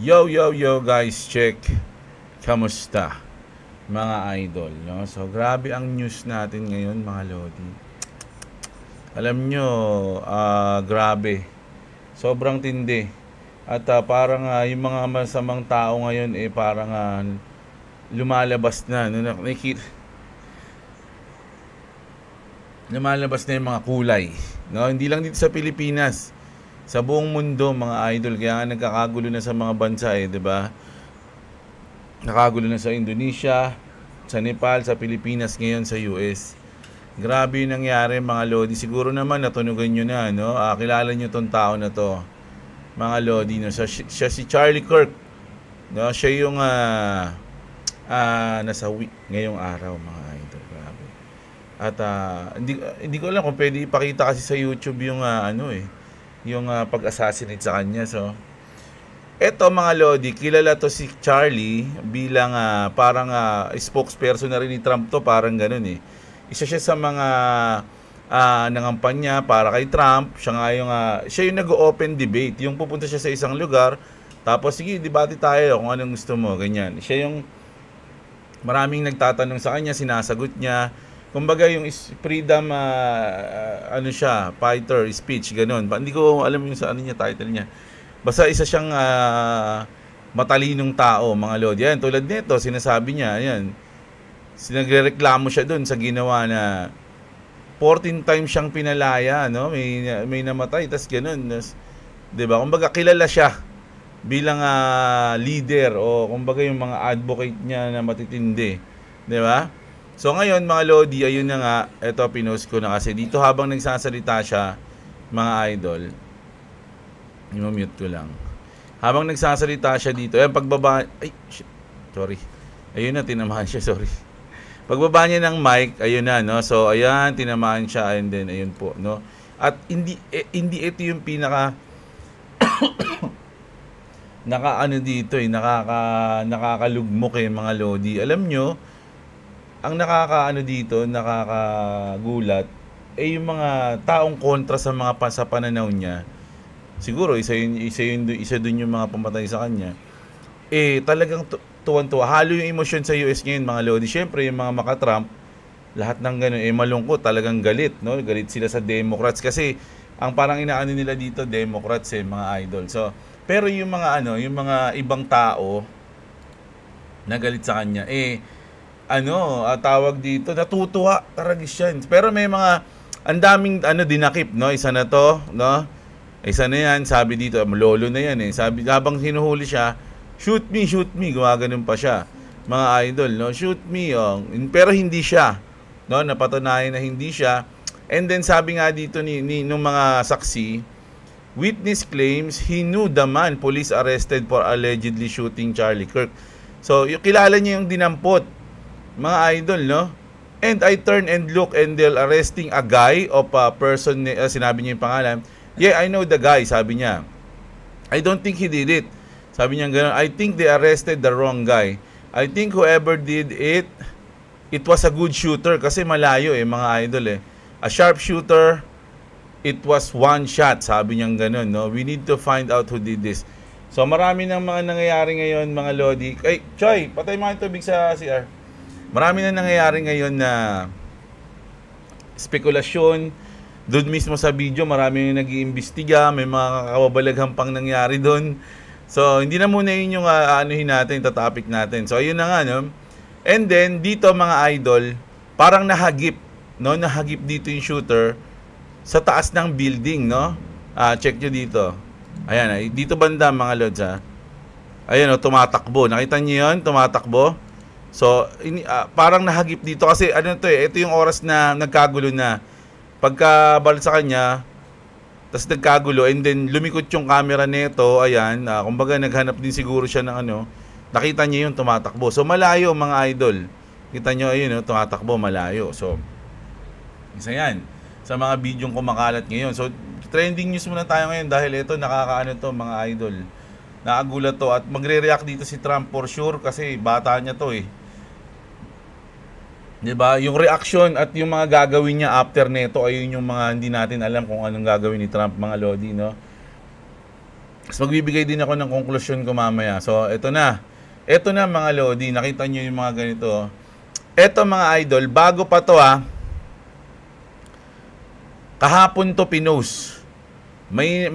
Yo, yo, yo guys, check. Kamusta mga idol, no? So, grabe ang news natin ngayon mga lodi. Alam nyo, grabe. Sobrang tindi. At parang yung mga masamang tao ngayon parang lumalabas na. No? Lumalabas na yung mga kulay. No? Hindi lang dito sa Pilipinas. Sa buong mundo mga idol. Kaya nga nagkakagulo na sa mga bansa 'di ba? Nakagulo na sa Indonesia, sa Nepal, sa Pilipinas, ngayon sa US. Grabe yung nangyari mga lodi. Siguro naman natunugan nyo na, no? Kilala nyo tong tao na to. Mga lodi, no? Siya si Charlie Kirk. No? Siya yung nasawi ngayong araw mga idol. Grabe. At hindi ko alam kung pwede ipakita kasi sa YouTube yung yung pag-assassinate sa kanya. So, eto mga lodi, kilala to si Charlie bilang parang spokesperson na rin ni Trump to, parang ganun eh. Isa siya sa mga nangampanya para kay Trump. Siya yung nag-open debate. Yung pupunta siya sa isang lugar, tapos sige, debate tayo kung anong gusto mo, ganyan. Siya yung maraming nagtatanong sa kanya, sinasagot niya. Kumbaga yung freedom fighter speech, ganun. Hindi ko alam yung sa title niya. Basta isa siyang matalinong tao, mga lodi. Yan, tulad nito, sinasabi niya, yan. Sinagrereklamo siya doon sa ginawa na 14 times siyang pinalaya, no? May namatay, tas ganoon. 'Di ba? Kumbaga kilala siya bilang leader o kumbaga yung mga advocate niya na matitindi, 'di ba? So ngayon mga lodi, ayun na nga, eto pinost ko na kasi dito habang nagsasalita siya, mga idol. I-mute ko lang. Habang nagsasalita siya dito, ayan, pagbaba, ay, shit, sorry. Ayun na, tinamaan siya, sorry. Pagbaba niya ng mic, ayun na, no? So, ayan, tinamaan siya, and then, ayun po, no? At hindi ito yung pinaka, dito, nakakalugmok mga lodi. Alam nyo, ang dito, nakakagulat, yung mga taong kontra sa mga sa pananaw niya. Siguro isa dun yung mga pumatay sa kanya. Talagang tuwan-tuwa. Halo yung emosyon sa US ngayon mga lodi. Syempre yung mga maka-Trump, lahat ng ganun malungkot, talagang galit, no? Galit sila sa Democrats kasi ang parang inaano nila dito Democrats mga idol. So, pero yung mga yung mga ibang tao na galit sa kanya tawag dito, natutuwa, karagis yan. Pero may mga ang daming dinakip, no? Isa na to, no? Isa na yan, sabi dito, lolo na yan Sabi, habang hinuhuli siya, shoot me, gumaganon pa siya. Mga idol, no? Shoot me, pero hindi siya. No? Napatunayan na hindi siya. And then sabi nga dito nung mga saksi, witness claims he knew the man police arrested for allegedly shooting Charlie Kirk. So, kilala niya yung dinampot. Mga idol, no? And I turn and look and they're arresting a guy of a person, sinabi niya yung pangalan. Yeah, I know the guy, sabi niya. I don't think he did it. Sabi niya gano'n, I think they arrested the wrong guy. I think whoever did it, it was a good shooter kasi malayo mga idol A sharp shooter, it was one shot, sabi niya gano'n, no? We need to find out who did this. So marami ng mga nangyayari ngayon mga lodi. Ay, Choy, patay mo yung tubig sa CR. Marami na nangyayari ngayon na spekulasyon. Doon mismo sa video, marami yung nag-iimbestiga, may mga kababalaghan pang nangyari doon. So, hindi na muna yun yung natin, topic natin. So, ayun na nga, no? And then, dito mga idol, parang nahagip, no? Nahagip dito yung shooter sa taas ng building, no? Check nyo dito. Ayan, dito banda mga lods, Ayan, tumatakbo. Nakita nyo yun? Tumatakbo. So, parang nahagip dito kasi, ito yung oras na nagkagulo na. Pagkabal sa kanya, tapos nagkagulo, and then lumikot yung camera nito, ayan, kumbaga naghanap din siguro siya ng nakita niya yung tumatakbo. So malayo mga idol. Kita nyo, ayun, tumatakbo, malayo. So, isa yan sa mga bidyong kumakalat ngayon. So, trending news muna tayo ngayon dahil ito, to mga idol. Nakagulat to at magre-react dito si Trump for sure kasi bata niya to 'Di ba? Yung reaction at yung mga gagawin niya after nito ayun yung mga hindi natin alam kung anong gagawin ni Trump mga lodi, no? Mas magbibigay din ako ng konklusyon ko mamaya. So, ito na. Ito na mga Lodi. Nakita nyo yung mga ganito. Ito mga idol. Bago pa to kahapon to pinost. May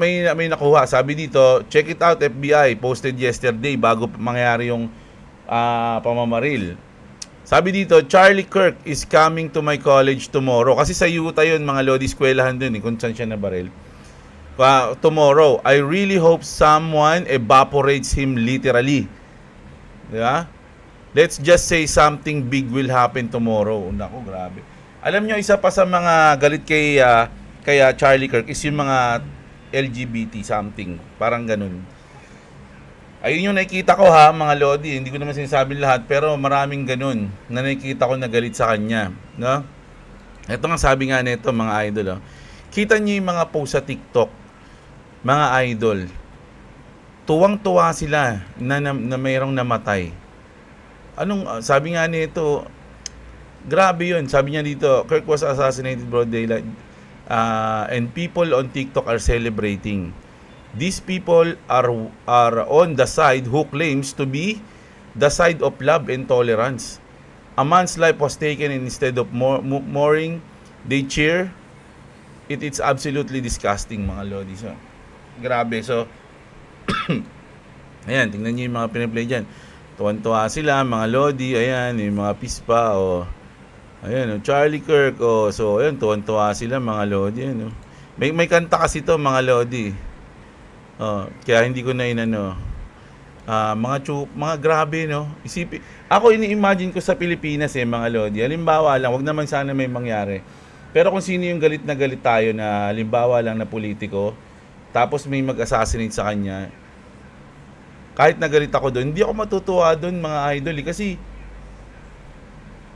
nakuha. Sabi dito, check it out FBI. Posted yesterday bago mangyari yung pamamaril. Sabi dito, Charlie Kirk is coming to my college tomorrow. Kasi sa Utah yun, mga Lodi, eskwelahan dun kung saan siya nabaril. Tomorrow, I really hope someone evaporates him literally. Diba? Let's just say something big will happen tomorrow. Naku, grabe. Alam nyo, isa pa sa mga galit kay Charlie Kirk is yung mga LGBT something. Parang ganun. Ayun yung nakikita ko mga Lodi. Hindi ko naman sinasabi lahat, pero maraming ganun na nakikita ko na galit sa kanya. No? Ito nga sabi nga nito mga idol. Kita nyo yung mga post sa TikTok. Mga idol, tuwang-tuwa sila na mayroong namatay. Sabi nga nito, grabe yun. Sabi niya dito, Kirk was assassinated broad daylight and people on TikTok are celebrating. These people are on the side who claims to be the side of love and tolerance. A man's life was taken and instead of mourning, they cheer. It's absolutely disgusting mga Lodi. So, grabe. So, ayan, tingnan nyo yung mga piniplay dyan. Tuwan-tuwa sila, mga Lodi. Ayan, yung mga pispa. Ayan, Charlie Kirk. So, ayan, tuwan-tuwa sila, mga Lodi. Ayan, may kanta kasi to mga Lodi. Kaya hindi ko na inano. Mga grabe, no? Ako, ini-imagine ko sa Pilipinas, mga Lodi. Halimbawa lang, wag naman sana may mangyari. Pero kung sino yung galit na galit tayo na halimbawa lang na politiko, tapos may mag-assassinate sa kanya, kahit nagalit ako doon, hindi ako matutuwa doon mga idol. Kasi,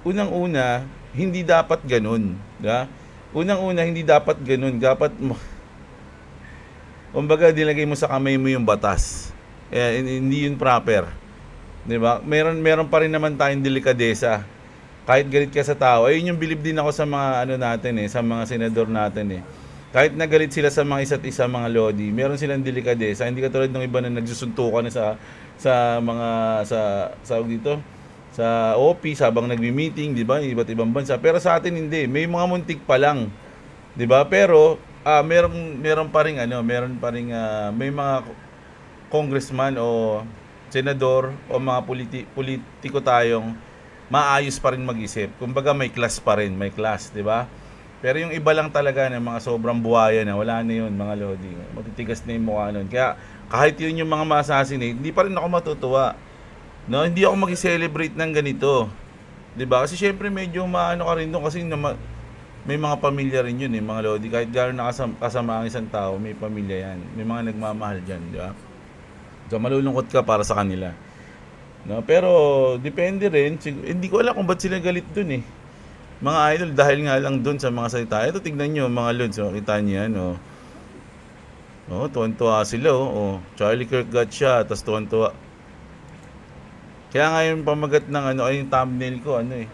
unang-una, hindi dapat ganun. Diba? Unang-una, hindi dapat ganun. Dapat mo, kumbaga, dilagay mo sa kamay mo yung batas. Hindi yun proper. Diba? Meron pa rin naman tayong delikadesa. Kahit galit ka sa tao. Ayun yung believe din ako sa mga natin sa mga senador natin Kahit nagalit sila sa mga isa't isa mga Lodi, meron silang delikadesa. Hindi katulad ng iba na nagsusuntukan na sa dito sa office habang nagmi-meeting, 'di ba? Iba't ibang bansa. Pero sa atin hindi, may mga muntik pa lang. 'Di ba? Pero meron pa ring may mga congressman o senador o mga politiko tayong maayos pa rin mag-isip. Kumbaga may class pa rin, may class, 'di ba? Pero yung iba lang talaga ng mga sobrang buhaya na, wala na yun mga Lodi. Matitigas na yung mukha nun. Kaya kahit yun yung mga ma-assassinate, hindi pa rin ako matutuwa. No? Hindi ako mag-celebrate ng ganito. Diba? Kasi syempre medyo maano ka rin doon kasi may mga pamilya rin yun mga Lodi. Kahit gano'n kasama ang isang tao, may pamilya yan. May mga nagmamahal dyan. Diba? So malulungkot ka para sa kanila. No? Pero depende rin. Hindi ko alam kung ba't sila galit dun mga idol, dahil nga lang doon sa mga salita. Ito, tignan nyo mga Lods. Kita nyo yan. Tuwan-tuwa sila. Charlie Kirk got shot. Tapos tuwan-tuwa. Kaya nga yung pamagat ng ay yung thumbnail ko. Ano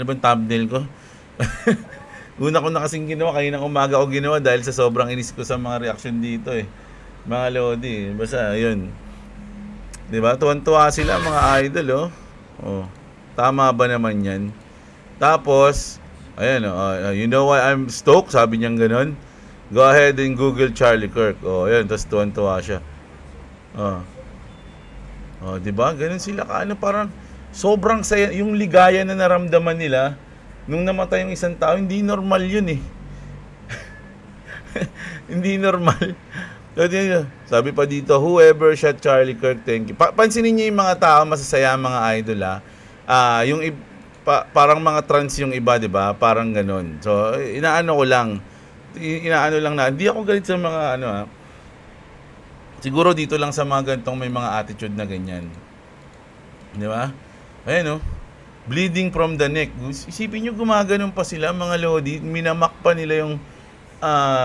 bang thumbnail ko? Una ko na kasing ginawa. Kaninang umaga ko ginawa dahil sa sobrang inis ko sa mga reaction dito Mga Lodi. Basta, yun. Diba? Tuwan-tuwa sila mga idol. Tama ba naman yan? Tapos, ayan, you know why I'm stoked? Sabi niyang ganun. Go ahead and Google Charlie Kirk. Ayan, tapos tuwan-tuwa siya. Diba? Ganun sila parang sobrang saya. Yung ligaya na naramdaman nila nung namatay yung isang tao, hindi normal yun Hindi normal. Sabi pa dito, whoever shot Charlie Kirk, thank you. Pansinin niyo yung mga tao, masasaya mga idol parang mga trans yung iba, 'di ba? Parang ganoon. So, inaano lang na hindi ako galit sa mga siguro dito lang sa mga gantong may mga attitude na ganyan. 'Di ba? Ayun bleeding from the neck. Isipin niyo gumaganon pa sila mga Lodi, minamak pa nila yung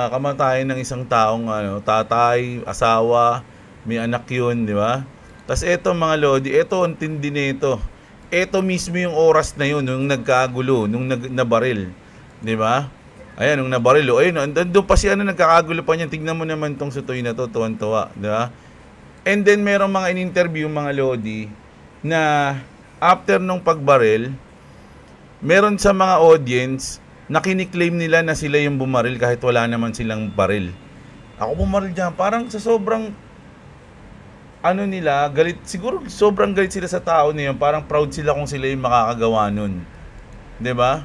kamatayan ng isang taong tatay, asawa, may anak 'yun, 'di ba? Tas eto mga Lodi, eto ang tindi nito. Ito mismo yung oras na yun, nung nagkagulo, nung nabaril. Di ba? Ayan, nung nabaril, ayun, doon pa si ano, nagkakagulo pa niyan. Tingnan mo naman tong sutoy na to, tuwan-tuwa, di ba? And then, merong mga in-interview, mga Lodi, na after nung pagbaril, meron sa mga audience na kiniklaim nila na sila yung bumaril kahit wala naman silang baril. Ako bumaril dyan. Parang sa sobrang ano nila, galit, siguro sobrang galit sila sa tao na yun. Parang proud sila kung sila yung makakagawa nun. 'Di ba?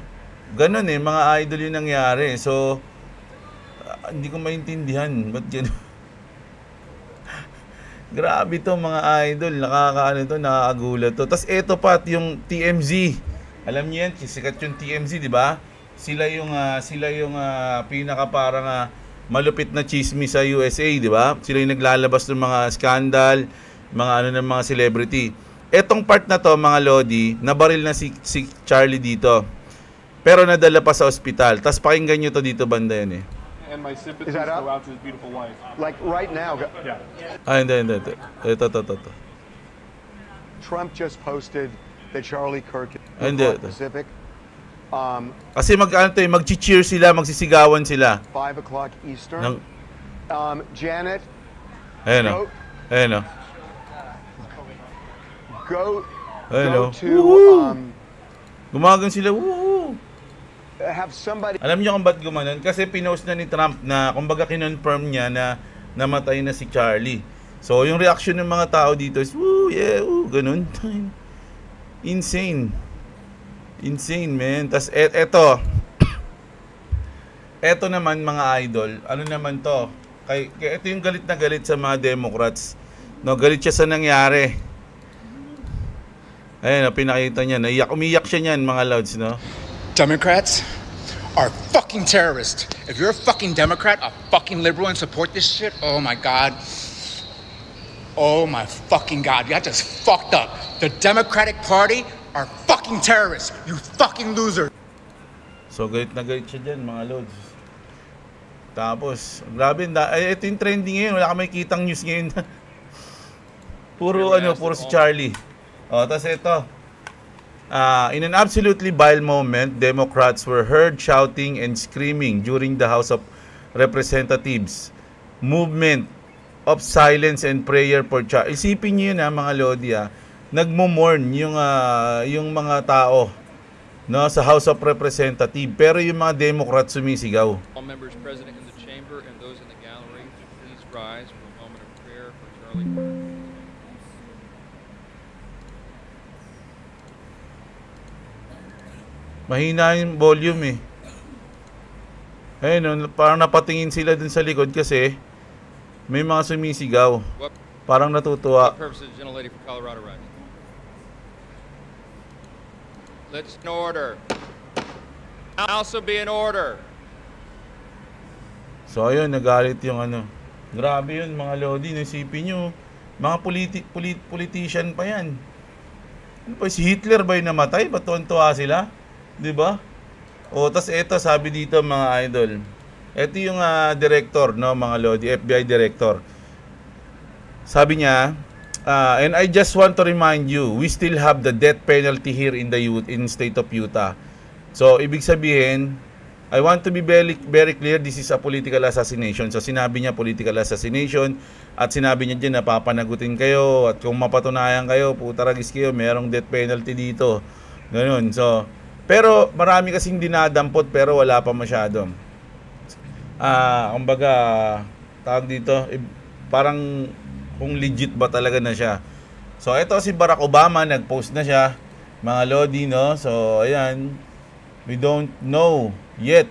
Ganon mga idol yung nangyari. So, hindi ko maintindihan. Ba't gano'n? Grabe to mga idol. Nakakagulat to. Tapos eto pa, yung TMZ. Alam niyo yan, sikat yung TMZ, di ba? Sila yung pinaka parang malupit na chismis sa USA, di ba? Sila yung naglalabas ng mga scandal, mga ng mga celebrity. Etong part na to, mga Lodi, nabaril na si Charlie dito. Pero nadala pa sa ospital. Tapos pakinggan nyo to dito banda yan And my sympathies go out to his beautiful wife. Like right now. Yeah. Hindi. Ito. Trump just posted that Charlie Kirk Hindi. Pacific. Kasi mag-cheer sila, magsisigawan sila. 5 o'clock Eastern. Janet. Ayun Go to gumagan sila. Woo! have somebody. Alam niyo kung ba't gumanon? Kasi pinost na ni Trump na kumbaga kinonfirm niya na namatay na si Charlie. So yung reaction ng mga tao dito is, woo, yeah, woo, ganun. Insane, man. Tas eto naman mga idol, ano naman to? Ito yung galit na galit sa mga Democrats. No, galit siya sa nangyari. Ayun, pinakita niya, umiyak siya niyan mga Lods, no? Democrats are fucking terrorists. If you're a fucking Democrat, a fucking liberal, and support this shit, oh my God. Oh my fucking God. You just fucked up. The Democratic Party are fucking terrorists. You fucking loser. So, galit na galit siya dyan, mga Lods. Tapos, grabe, ito yung trending ngayon. Wala ka may kitang news ngayon. puro si Charlie. Tapos ito. In an absolutely vile moment, Democrats were heard shouting and screaming during the House of Representatives movement of silence and prayer for Charlie. Isipin niyo yun mga Lodi, nagmo-mourn yung mga tao, no, sa House of Representatives, pero yung mga Democrats sumisigaw. All members present in the chamber and those in the gallery, please rise for a moment of prayer for Charlie Kirk. Mahina yung volume Ayun, parang napatingin sila dun sa likod kasi may mga sumisigaw. Parang natutuwa. What purpose is the gentlelady from Colorado riding? Let's in order. Also be in order. So ayun, nagalit yung Grabe yun mga Lodi, nasipin nyo. Mga politician pa yan. Ano pa, si Hitler ba yung namatay? Ba't tuwan-tuwa sila? Diba? Tas eto, sabi dito mga idol. Ito yung director, no, mga Lodi, FBI director. Sabi niya, and I just want to remind you, we still have the death penalty here in state of Utah. So, ibig sabihin, I want to be very, very clear, this is a political assassination. So, sinabi niya political assassination at sinabi niya dyan na papanagutin kayo at kung mapatunayan kayo, putaragis kayo, merong death penalty dito. Ganun. So, pero marami kasing dinadampot pero wala pa masyado. Kumbaga, tawag dito, parang kung legit ba talaga na siya. So, ito si Barack Obama, nag-post na siya. Mga Lodi, no? So, ayan. We don't yet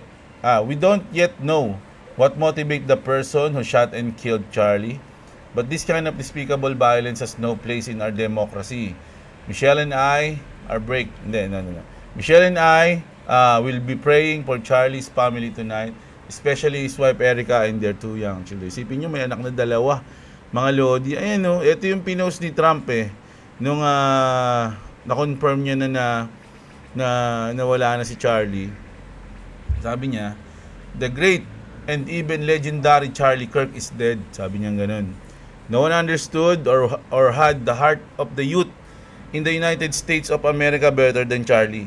know what motivated the person who shot and killed Charlie. But this kind of despicable violence has no place in our democracy. Michelle and I will be praying for Charlie's family tonight, especially his wife Erica and their 2 young children. Isipin nyo, may anak na 2, mga Lodi. Ayan, no, ito yung pinost ni Trump nung na-confirm niya na nawala na si Charlie. Sabi niya, the great and even legendary Charlie Kirk is dead. Sabi niya ganun. No one understood or had the heart of the youth in the United States of America better than Charlie.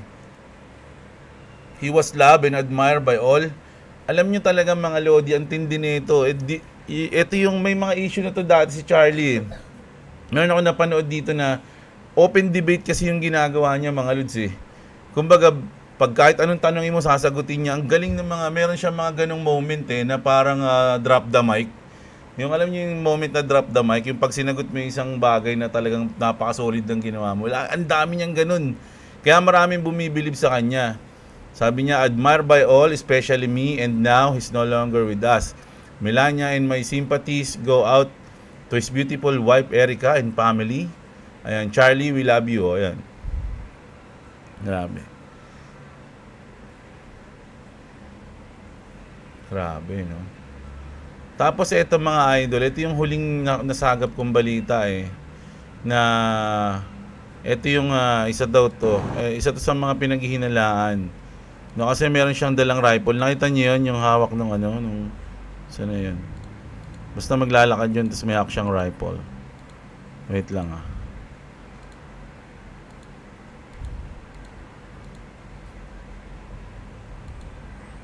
He was loved and admired by all, alam nyo talaga mga Lodi, ang tindi nito. Ito yung may mga issue na to dati si Charlie. Meron ako napanood dito na open debate kasi yung ginagawa niya mga Lods eh. Kumbaga, pag kahit anong tanongin mo, sasagutin niya. Ang galing ng meron siya mga ganong moment eh, na parang drop the mic. Yung alam niyo yung moment na drop the mic, yung pag sinagot mo yung isang bagay na talagang napaka-solid ng ginawa mo. Ang dami niyang ganun. Kaya maraming bumibilib sa kanya. Sabi niya, admired by all, especially me, and now he's no longer with us. Melania and my sympathies go out to his beautiful wife Erica and family. Ayan, Charlie, we love you. Ayan. Grabe. Grabe, no? Tapos ito mga idol, ito yung huling nasagap kong balita eh. Na ito yung isa daw to. Isa to sa mga pinaghihinalaan. No, kasi meron siyang dalang rifle. Nakita niyo yun, yung hawak ng nung saan na yun? Basta maglalakad yun, tapos may hawak siyang rifle. Wait lang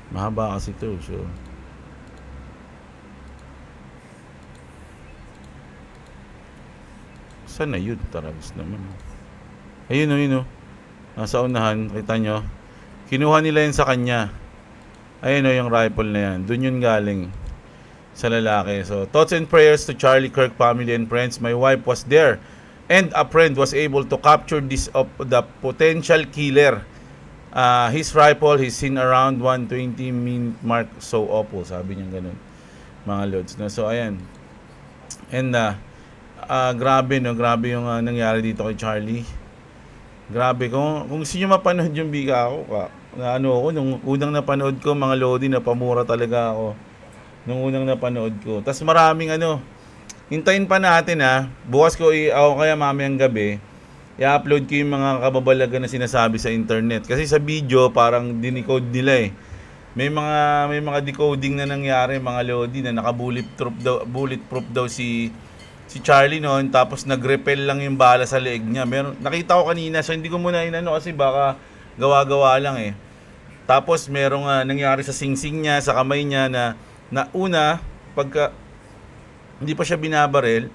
Mahaba kasi ito, so saan na yun? Taragos naman. Ayun. Nasa unahan, kita nyo. Kinuha nila yun sa kanya. Ayun yung rifle na yan. Doon yun galing sa lalaki. So, thoughts and prayers to Charlie Kirk family and friends. My wife was there and a friend was able to capture this of the potential killer. His rifle, he's seen around 120 minute mark. So awful. Sabi niya ganun. Mga lods. No? So, ayan. And, grabe yung nangyari dito kay Charlie. Grabe, kung gusto nyo mapanood yung bika ako, nung unang napanood ko mga Lodi, napamura talaga ako nung unang napanood ko. Tas maraming hintayin pa natin bukas ko kaya mamayang gabi i-upload ko yung mga kababalaga na sinasabi sa internet, kasi sa video parang dinicode nila may mga decoding na nangyari mga Lodi, na bulletproof daw si Charlie noon, tapos nag-repel lang yung bala sa leeg niya. Nakita ko kanina, so hindi ko muna kasi baka gawa-gawa lang Tapos merong nangyari sa singsing niya, sa kamay niya na una, pagka hindi pa siya binabaril,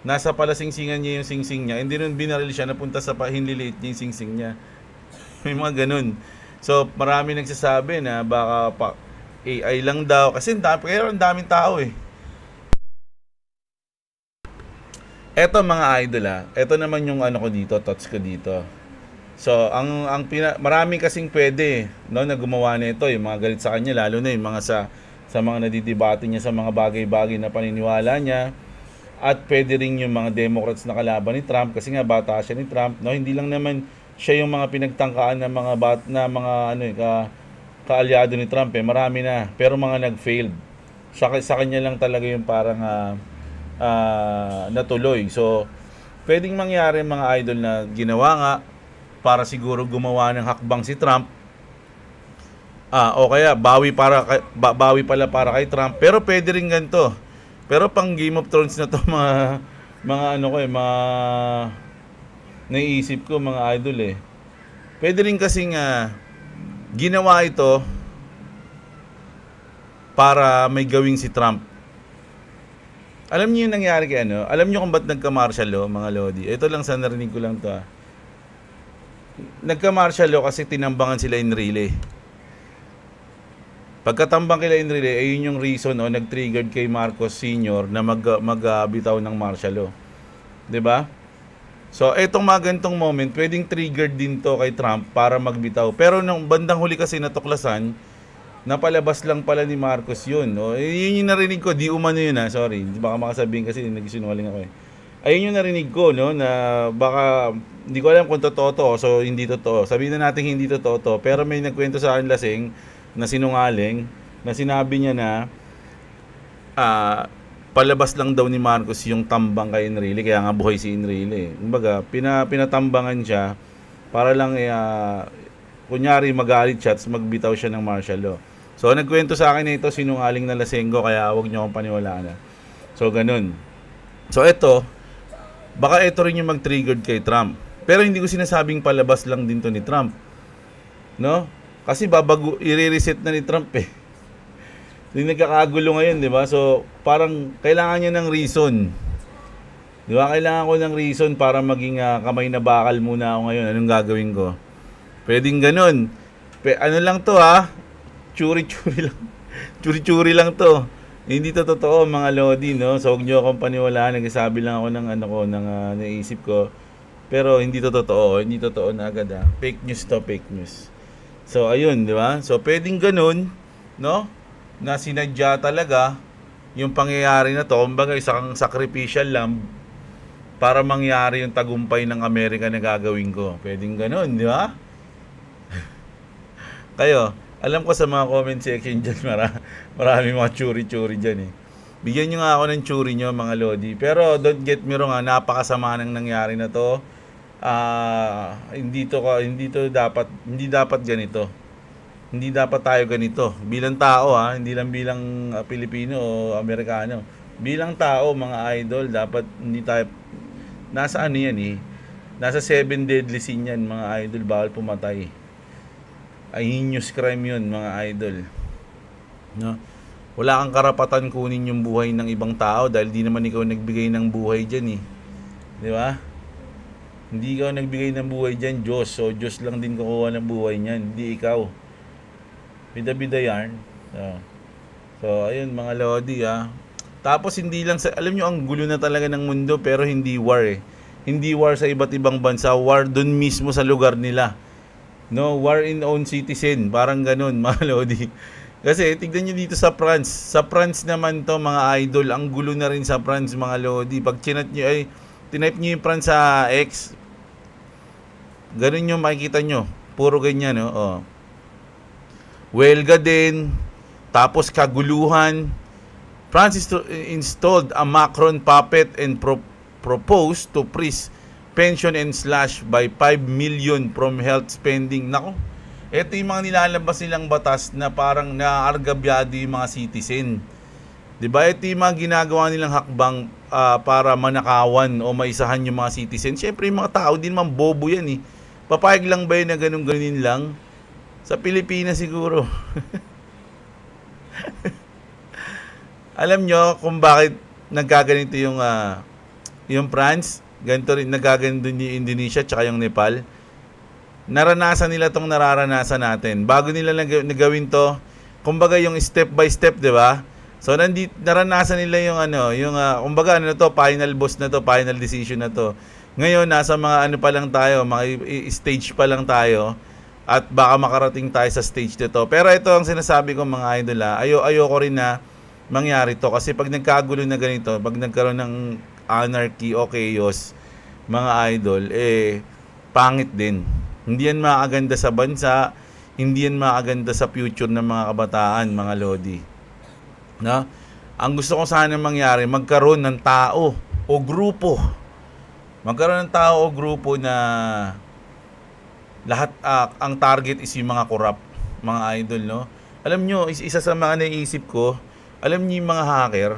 nasa pala singsingan niya yung singsing niya, hindi rin binaril siya, napunta sa hinliliit niya yung singsing niya. May mga ganun. So marami nagsasabi na baka AI lang daw, kasi ang daming tao Eto mga idol Eto naman yung ko dito, thoughts ko dito. So, maraming kasing pwede, no, na gumawa nito, yung mga galit sa kanya, lalo na yung mga sa mga nadidebate niya sa mga bagay-bagay na paniniwala niya. At pwede rin yung mga Democrats na kalaban ni Trump, kasi nga bata siya ni Trump, no, hindi lang naman siya yung mga pinagtangkaan ng mga kaalyado ni Trump marami na, pero mga nag-failed. Sa kanya lang talaga yung parang natuloy. So, pwedeng mangyari mga idol na ginawa nga para siguro gumawa ng hakbang si Trump. O kaya bawi pala para kay Trump. Pero pwede rin ganito. Pero pang Game of Thrones na to mga naiisip ko mga idol Pwede rin kasing ginawa ito para may gawing si Trump. Alam niyo yung nangyari kay alam niyo kung ba't nagka-martial law, mga Lodi? Ito lang, narinig ko lang to Nagka-martial law kasi tinambangan sila Enrile. Pagkatambang kila Enrile, ayun yung reason nag-triggered kay Marcos Sr. na magbitaw ng martial law. 'Di ba? So, etong mga ganitong moment, pwedeng triggered din to kay Trump para magbitaw. Pero nung bandang huli kasi natuklasan, napalabas lang pala ni Marcos yun. Yun yung narinig ko, di umano yun sorry. Baka makasabihin kasi nagsinungaling ako Ayun yung narinig ko, no, na baka, hindi ko alam kung totoo to, so hindi totoo. Sabihin na natin hindi totoo to, pero may nagkwento sa akin lasing, na sinungaling, na sinabi niya na, palabas lang daw ni Marcos yung tambang kay Enrile, kaya nga buhay si Enrile. Kumbaga, pinatambangan siya, para lang, kunyari magalit siya, at magbitaw siya ng martial law. So, nagkwento sa akin na ito, sinungaling na lasenggo, kaya huwag niyo akong paniwalaan So, ganun. So, ito, baka ito rin yung mag-triggered kay Trump. Pero hindi ko sinasabing palabas lang din to ni Trump. No? Kasi i-reset na ni Trump So, yung nagkakagulo ngayon, di ba? So, parang kailangan niya ng reason. Di ba? Kailangan ko ng reason para maging kamay na bakal muna ako ngayon. Anong gagawin ko? Pwedeng ganun. Ano lang to ha? Churi-churi lang. Churi-churi lang to. Hindi to totoo mga lodi, no? So, huwag nyo akong paniwalaan. Nagsasabi lang ako ng naisip ko. Pero hindi to totoo. Hindi totoo na agad ha. Fake news to, fake news. So, ayun, di ba? So, pwedeng ganun, no? Na sinadya talaga yung pangyayari na to. Kumbaga, isang sacrificial lang para mangyari yung tagumpay ng Amerika na gagawin ko. Pwedeng ganun, di ba? Kayo, alam ko sa mga comment section dyan, marami mga churi-churi dyan eh. Bigyan nyo nga ako ng churi nyo mga lodi. Pero don't get me wrong, napakasama nang nangyari na to. Hindi dapat ganito. Hindi dapat tayo ganito. Bilang tao hindi lang bilang Pilipino o Amerikano. Bilang tao, mga idol, dapat hindi tayo nasa ano yan eh. Nasa 7 deadly sin yan, mga idol, bawal pumatay. Heinous crime yun, mga idol. No? Wala kang karapatan kunin yung buhay ng ibang tao dahil di naman ikaw nagbigay ng buhay dyan eh. Di ba? Hindi ikaw nagbigay ng buhay dyan, Diyos. So, Diyos lang din kukuha ng buhay niyan, hindi ikaw. Bida-bida yarn. So, ayun mga lodi Tapos hindi lang alam nyo, ang gulo na talaga ng mundo, pero hindi war eh. Hindi war sa iba't ibang bansa, war dun mismo sa lugar nila. No, war in own citizen, parang ganun mga lodi. Kasi tignan nyo dito sa France. Sa France naman to mga idol, ang gulo na rin sa France mga lodi. Pag tinype nyo yung France sa X, ganun yung makikita nyo. Puro ganyan, no? Oh. Welga din, tapos kaguluhan. France installed a Macron puppet and proposed to freeze pension and slash by 5 million from health spending. Nako, ito yung mga nilalabas nilang batas na parang naargabyado yung mga citizen. Diba? Ito yung mga ginagawa nilang hakbang para manakawan o maisahan yung mga citizen. Siyempre yung mga tao din naman bobo yan eh. Papayag lang ba yun na ganun-ganunin lang? Sa Pilipinas siguro. Alam nyo kung bakit nagkaganito yung France? Ganito rin nagkaganito yung Indonesia tsaka yung Nepal. Naranasan nila tong nararanasan natin. Bago nila nagawin to, kumbaga yung step by step, di ba? So naranasan nila yung kumbaga to, final boss na to, final decision na to. Ngayon nasa mga pa lang tayo, mga stage pa lang tayo. At baka makarating tayo sa stage nito. Pero ito ang sinasabi ko mga idol ayoko rin na mangyari to. Kasi pag nagkagulo na ganito, pag nagkaroon ng anarchy o chaos, mga idol, pangit din. Hindi yan makaganda sa bansa, hindi yan makaganda sa future ng mga kabataan, mga lodi. No? Ang gusto ko sana mangyari, magkaroon ng tao o grupo. Magkaroon ng tao o grupo na lahat ang target is yung mga corrupt, mga idol, no? Alam nyo, isa sa mga naisip ko, alam nyo yung mga hacker,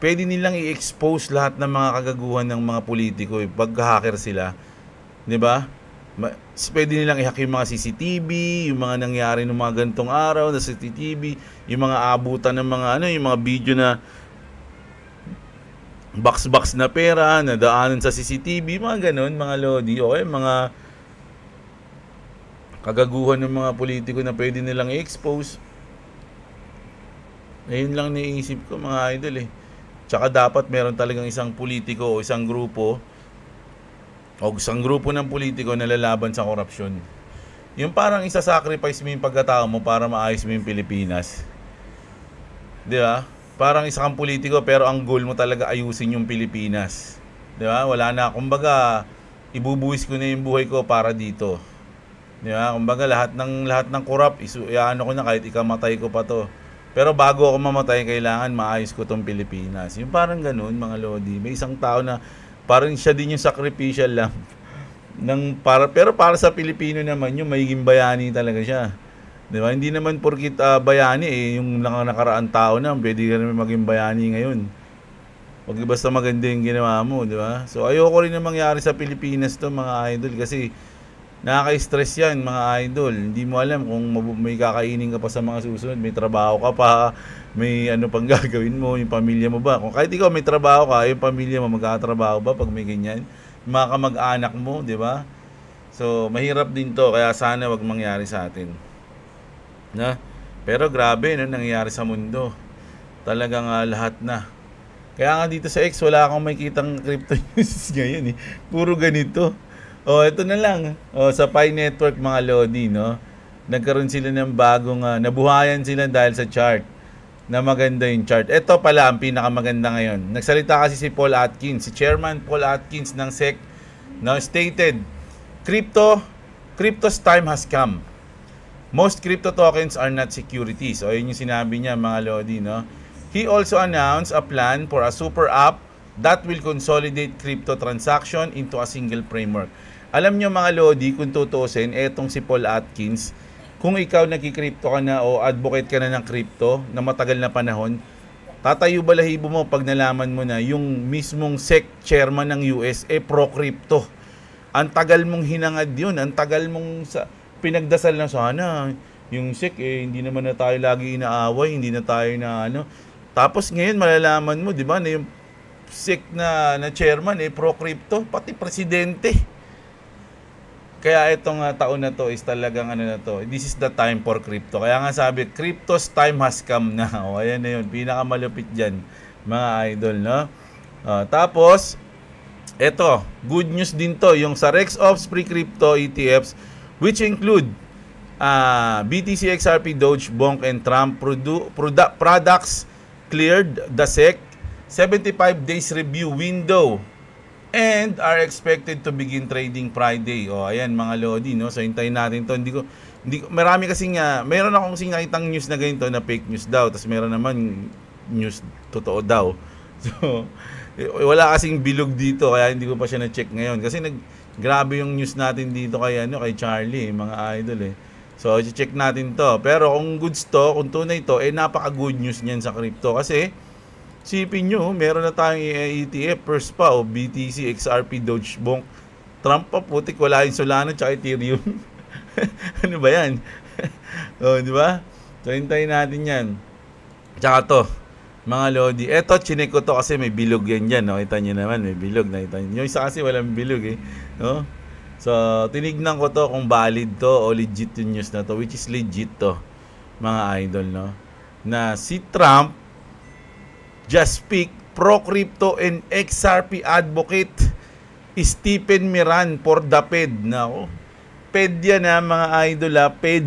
pwede nilang i-expose lahat ng mga kagaguhan ng mga politiko pag-hacker sila. 'Di ba? Pwede nilang i-hack yung mga CCTV, yung mga nangyari ng mga gantong araw na CCTV, yung mga abutan ng mga yung mga video na box na pera na daanan sa CCTV, mga ganon, mga lodi, okay, mga kagaguhan ng mga politiko na pwede nilang i-expose. Ayun lang naisip ko mga idol eh. Tsaka dapat meron talagang isang politiko o isang grupo ng politiko na lalaban sa korupsyon. Yung parang isa-sacrifice mo yung pagkatao mo para maayos mo yung Pilipinas. Di ba? Parang isa kang politiko pero ang goal mo talaga ayusin yung Pilipinas. Di ba? Wala na. Kumbaga, ibubuwis ko na yung buhay ko para dito. Di ba? Kumbaga, lahat ng corrupt, iano ko na kahit ikamatay ko pa to. Pero bago ako mamatay, kailangan maayos ko tong Pilipinas. Yung parang ganun, mga lodi. May isang tao na parang siya din yung sacrificial lang. Pero para sa Pilipino naman, yung magiging bayani talaga siya. Di ba? Hindi naman porkit bayani yung nakaraan tao na, pwede ka naman maging bayani ngayon. Huwag basta maganda yung ginawa mo, di ba? So ayoko rin na mangyari sa Pilipinas to mga idol kasi Nakaka-stress yan, mga idol. Hindi mo alam kung may kakainin ka pa sa mga susunod, may trabaho ka pa, may ano pang gagawin mo, yung pamilya mo ba? Kung kahit ikaw may trabaho ka, yung pamilya mo magkakatrabaho ba pag may ganyan? Mga kamag-anak mo, di ba? So, mahirap din to, kaya sana wag mangyari sa atin. Na? Pero grabe, no, nangyayari sa mundo. Talagang lahat na. Kaya nga dito sa X, wala akong makitang crypto news ngayon eh. Puro ganito. Ito na lang. Sa Pi Network, mga Lodi, no? Nagkaroon sila ng bagong, nabuhayan sila dahil sa chart. Na maganda yung chart. Ito pala ang pinakamaganda ngayon. Nagsalita kasi si Paul Atkins, si Chairman Paul Atkins ng SEC, no, stated, Crypto's time has come. Most crypto tokens are not securities. Yun yung sinabi niya, mga Lodi, no? He also announced a plan for a super app that will consolidate crypto transaction into a single framework. Alam nyo, mga Lodi, kung tutusin, etong si Paul Atkins, kung ikaw nagki-crypto ka na o advocate ka na ng crypto na matagal na panahon, tatayo balahibo mo pag nalaman mo na yung mismong SEC chairman ng US pro-crypto. Ang tagal mong hinangad yun, ang tagal mong pinagdasal na sana yung SEC, hindi naman na tayo lagi inaaway, hindi na tayo na ano. Tapos ngayon malalaman mo, di ba, na yung SEC na chairman pro-crypto, pati presidente. Kaya itong taon na to is talagang this is the time for crypto. Kaya nga sabi, crypto's time has come na. Ayan na yun, pinakamalupit dyan, mga idol, no? Tapos, eto, good news din to, yung sa RexOps pre-crypto ETFs, which include BTC, XRP, Doge, Bonk, and Trump products cleared the SEC 75 days review window and are expected to begin trading Friday. Ayan, mga Lodi, no? So hintayin natin to. Marami kasi meron akong nakitang news na ganito na fake news daw, tapos meron naman news totoo daw. So wala kasing bilog dito, kaya hindi ko pa siya na-check ngayon kasi grabe yung news natin dito kay Charlie, mga idol . So i-check natin to. Pero kung goods to, kung tunay to, napaka-good news niyan sa crypto kasi sipin nyo, meron na tayong ETF, first pa, BTC, XRP, Doge, Bonk, Trump pa, putik, wala yung Solana, tsaka Ethereum. Ano ba yan? Di ba? So, hintayin natin yan. Tsaka to, mga Lodi. Eto, chinek ko to kasi may bilog yan dyan. No? Kita nyo naman, may bilog. Nakita nyo. Yung isa kasi walang bilog No? So, tinignan ko to kung valid to o legit yung news na to, which is legit to, mga idol, no? Na si Trump just speak pro-crypto and XRP advocate Stephen Miran for the Fed. Nako, Fed yan mga idol Fed.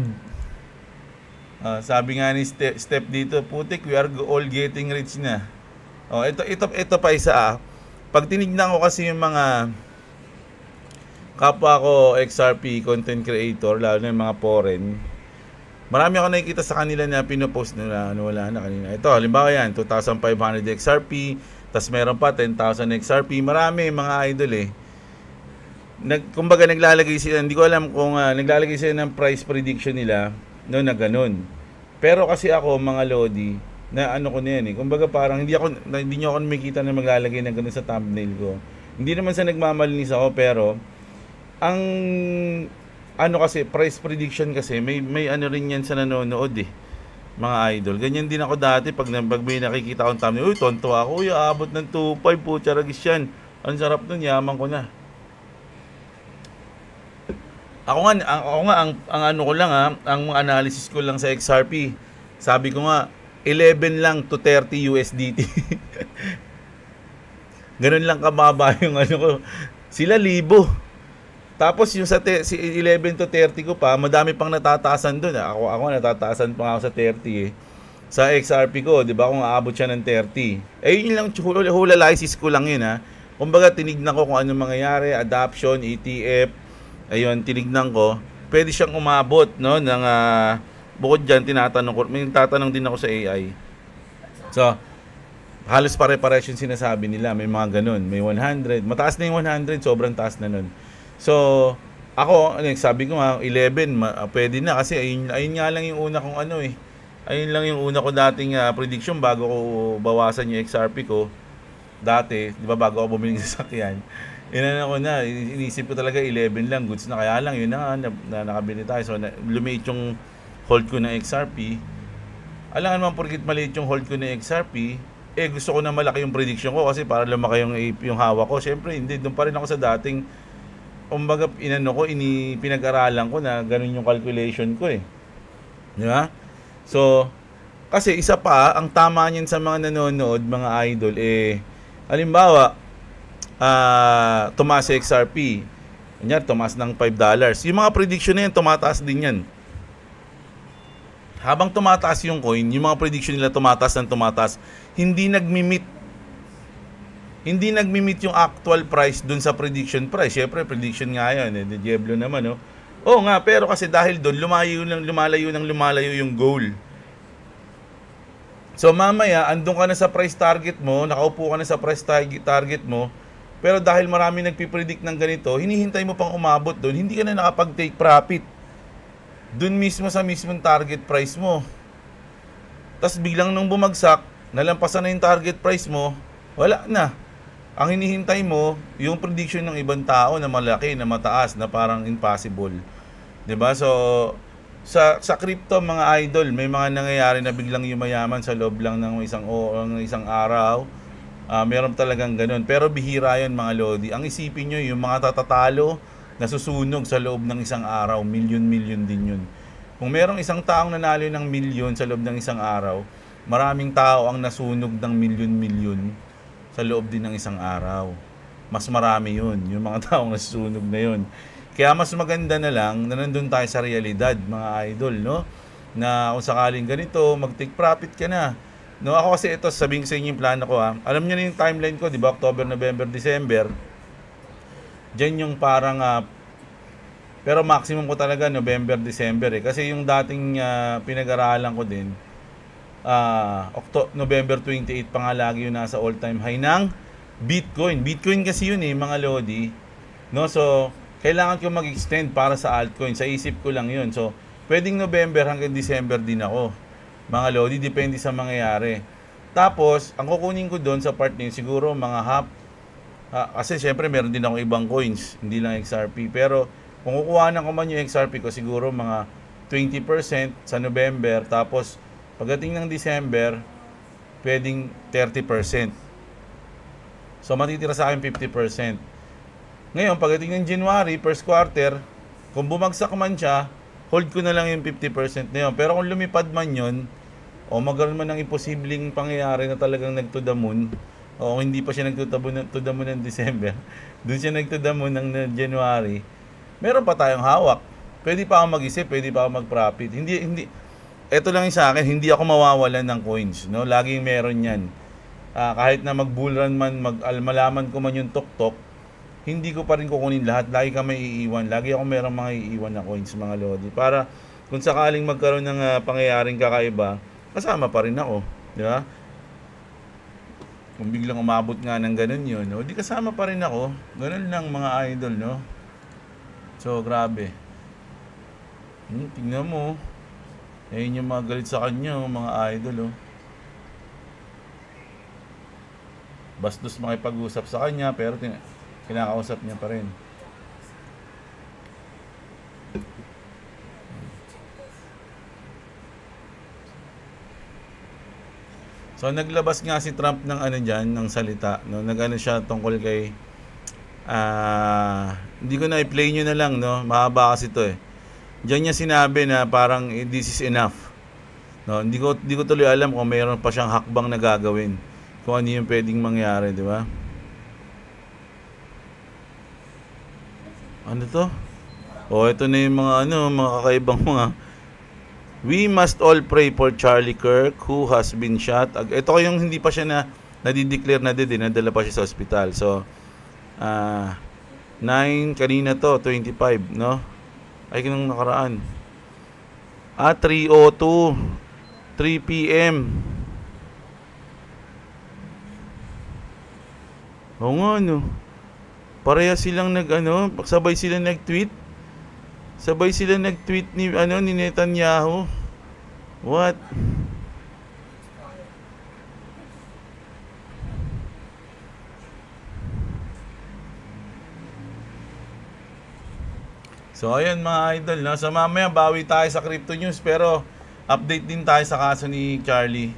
Sabi nga ni Step dito, putik, we are all getting rich na. Ito pa isa Pag tinignan ko kasi yung mga kapwa ko XRP content creator, lalo na yung mga foreign, marami ako nakikita sa kanila na pinopost nila, wala na kanina. Ito, halimbawa yan, 2,500 XRP, tas meron pa 10,000 XRP. Marami mga idol kumbaga naglalagay sila, hindi ko alam kung naglalagay sila ng price prediction nila, na ganun. Pero kasi ako, mga Lodi, na ko na yan kumbaga parang hindi nyo ako makikita na maglalagay ng ganun sa thumbnail ko. Hindi naman sa nagmamalinis ako, pero ang kasi price prediction kasi may rin yan sa nanonood mga idol. Ganyan din ako dati pag may nakikita akong thumbnail, tonto ako, aabot ng 2.5 po, charagis yan. Ang sarap nun, yaman ko na. Ako nga ang analysis ko lang sa XRP, sabi ko nga 11 lang to 30 USDT. Ganun lang kababa yung ko. Sila libo. Tapos yung sa 11 to 30 ko pa, madami pang natataasan doon. Ako natataasan pa ako sa 30 Sa XRP ko, 'di ba? Kung aabot siya ng 30. Yun lang hula-analysis ko lang yun Kumbaga tinignan ko kung ano mangyayari, adoption, ETF. Ayun, tinignan ko. Pwede siyang umabot, no, ng bukod diyan tinatanong din ako sa AI. So, halos pare-pares yung sinasabi nila, may mga ganun, may 100, mataas na yung 100, sobrang taas na nun. So, ako, sabi ko nga, 11, pwede na kasi ayun nga lang yung una kong ayun lang yung una ko dating prediction bago ko bawasan yung XRP ko. Dati, di ba, bago ako bumili ng sasakyan. Inano ko na, inisip ko talaga 11 lang, goods na. Kaya lang, yun na nga, nakabili tayo. So, lumiit yung hold ko ng XRP. Alangan man, porkit maliit yung hold ko ng XRP, gusto ko na malaki yung prediction ko kasi para lumaki yung hawak ko. Siyempre, hindi. Doon pa rin ako sa dating, kumbaga, pinag-aralan ko na ganun yung calculation ko eh. Di ba? So, kasi isa pa, ang tama niyan sa mga nanonood, mga idol, halimbawa, tumaas sa XRP. Kunyari, tumaas ng $5. Yung mga prediction na yan, tumataas din yan. Habang tumataas yung coin, yung mga prediction nila tumataas ng tumataas, hindi nagmi-meet yung actual price dun sa prediction price. Siyempre, prediction nga yan. Diablo naman, no? Oo nga, pero kasi dahil dun, lumalayo yung goal. So, mamaya, andun ka na sa price target mo, nakaupo ka na sa price target mo, pero dahil marami nagpipredict ng ganito, hinihintay mo pang umabot doon, hindi ka na nakapag-take profit. Doon mismo sa mismong target price mo. Tapos biglang nung bumagsak, nalampasan na yung target price mo, wala na. Ang hinihintay mo, yung prediction ng ibang tao na malaki, na mataas, na parang impossible. 'Di ba? So, sa crypto, mga idol, may mga nangyayari na biglang yumayaman sa loob lang ng isang araw. Meron talagang ganun. Pero bihira yan, mga lodi. Ang isipin nyo, yung mga tatatalo, nasusunog sa loob ng isang araw. Milyon din yun. Kung merong isang taong nanalo ng milyon sa loob ng isang araw, maraming tao ang nasunog ng milyon sa loob din ng isang araw. Mas marami yun, yung mga taong nasusunog na yun. Kaya mas maganda na lang na nandun tayo sa realidad, mga idol, no? Na kung sakaling ganito, mag-take profit ka na. No, ako kasi ito, sabihin sa inyo yung plano ko ha. Alam niyo na yung timeline ko, di ba? October, November, December. Diyan yung parang, pero maximum ko talaga November, December eh. Kasi yung dating pinag-aralan ko din, November 28 pa nga lagi yung nasa all-time high ng Bitcoin. Bitcoin kasi yun eh, mga lodi. No, so, kailangan ko mag-extend para sa altcoin. Sa isip ko lang yun. So, pwedeng November hanggang December din ako. Mga lodi, depende sa mangyayari. Tapos, ang kukunin ko doon sa part niyo, siguro mga half. Kasi syempre meron din ako ibang coins, hindi lang XRP. Pero, kung kukuhanan ko man yung XRP ko, siguro mga 20% sa November. Tapos, pagdating ng December, pwedeng 30%. So, matitira sa akin 50%. Ngayon, pagdating ng January, first quarter, kung bumagsak man siya, hold ko na lang yung 50% na yun. Pero kung lumipad man yun, o magkaroon man ng imposibleng pangyayari na talagang nag-to the moon, o hindi pa siya nag-to the moon ng December, doon siya nag-to the moon ng January, meron pa tayong hawak. Pwede pa ako mag-isip, pwede pa ako mag-profit. Ito lang yung sa akin, hindi ako mawawalan ng coins. No? Laging meron yan. Kahit na mag-bull run man, malaman ko man yung tok-tok, hindi ko pa rin kukunin lahat. Lagi ka may iiwan. Lagi ako merong mga iiwan na coins, mga lodi. Para kung sakaling magkaroon ng pangyayaring kakaiba, kasama pa rin ako. Di ba? Kung biglang umabot nga ng ganun yun, no? Di kasama pa rin ako. Ganun lang, mga idol, no? So, grabe. Tingnan mo. Ayun yung mga galit sa kanya, mga idol, oh. Bastos makipag-usap sa kanya, pero kinakausap niya pa rin. So naglabas nga si Trump ng ng salita, no? Nag-ano siya tungkol kay hindi ko na i-play niyo na lang, no? Mahaba kasi ito eh. Diyan niya sinabi na parang this is enough. No, hindi ko tuloy alam kung mayroon pa siyang hakbang na gagawin. Kung ano yung pwedeng mangyari, di ba? Ano to? Ito na yung mga mga kakaibang mga. We must all pray for Charlie Kirk who has been shot. Ito yung hindi pa siya nadideclare na dead, nadala pa siya sa ospital. So 9 kanina to, 25, no? Ay kinang nakaraan. 3:02 3 PM. Oo nga, no. Pareha silang sabay sila nag-tweet. Sabay sila nag-tweet ni Netanyahu. What? So, ayun mga idol, no? So, mamaya bawi tayo sa crypto news, pero update din tayo sa kaso ni Charlie,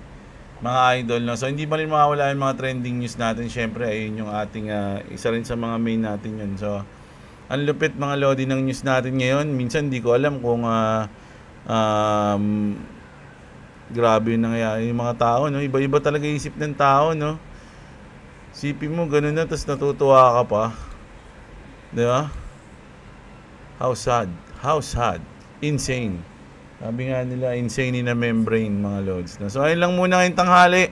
mga idol, no? So, hindi pa rin mawawala yung mga trending news natin. Syempre, ayun yung ating, isa rin sa mga main natin yun. So, ang lupit mga lodi ng news natin ngayon. Minsan, di ko alam kung, grabe yung nangyayari yung mga tao, no? Iba-iba talaga isip ng tao, no? Sipin mo, ganun na, tapos natutuwa ka pa. Di ba? How sad. How sad. Insane. Sabi nga nila, insane in a membrane, mga lods. So, ayun lang muna ngayong tanghali.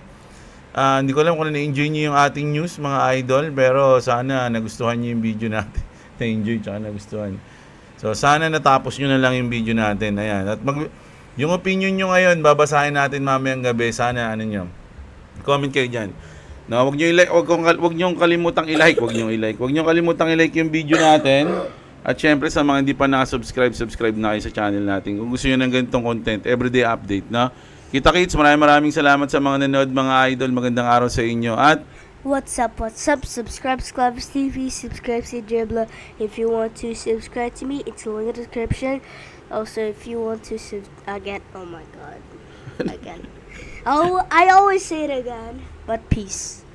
Hindi ko alam kung na-enjoy nyo yung ating news, mga idol. Pero sana nagustuhan nyo yung video natin. Na-enjoy, tsaka nagustuhan. So, sana natapos nyo na lang yung video natin. Ayan. At yung opinion nyo ngayon, babasahin natin mamayang gabi. Sana, comment kayo dyan. No, wag nyo kalimutang i-like. Wag nyo kalimutang i-like yung video natin. At syempre sa mga hindi pa subscribe na kayo sa channel natin. Kung gusto niyo ng ganitong content, everyday update, no? Kita-kits, maraming salamat sa mga nanood, mga idol. Magandang araw sa inyo. At what's up? Subscribe to Clavers TV, subscribe to Dribbler. If you want to subscribe to me, it's in the description. Also, if you want to again, oh my god. Again. I always say it again, but peace.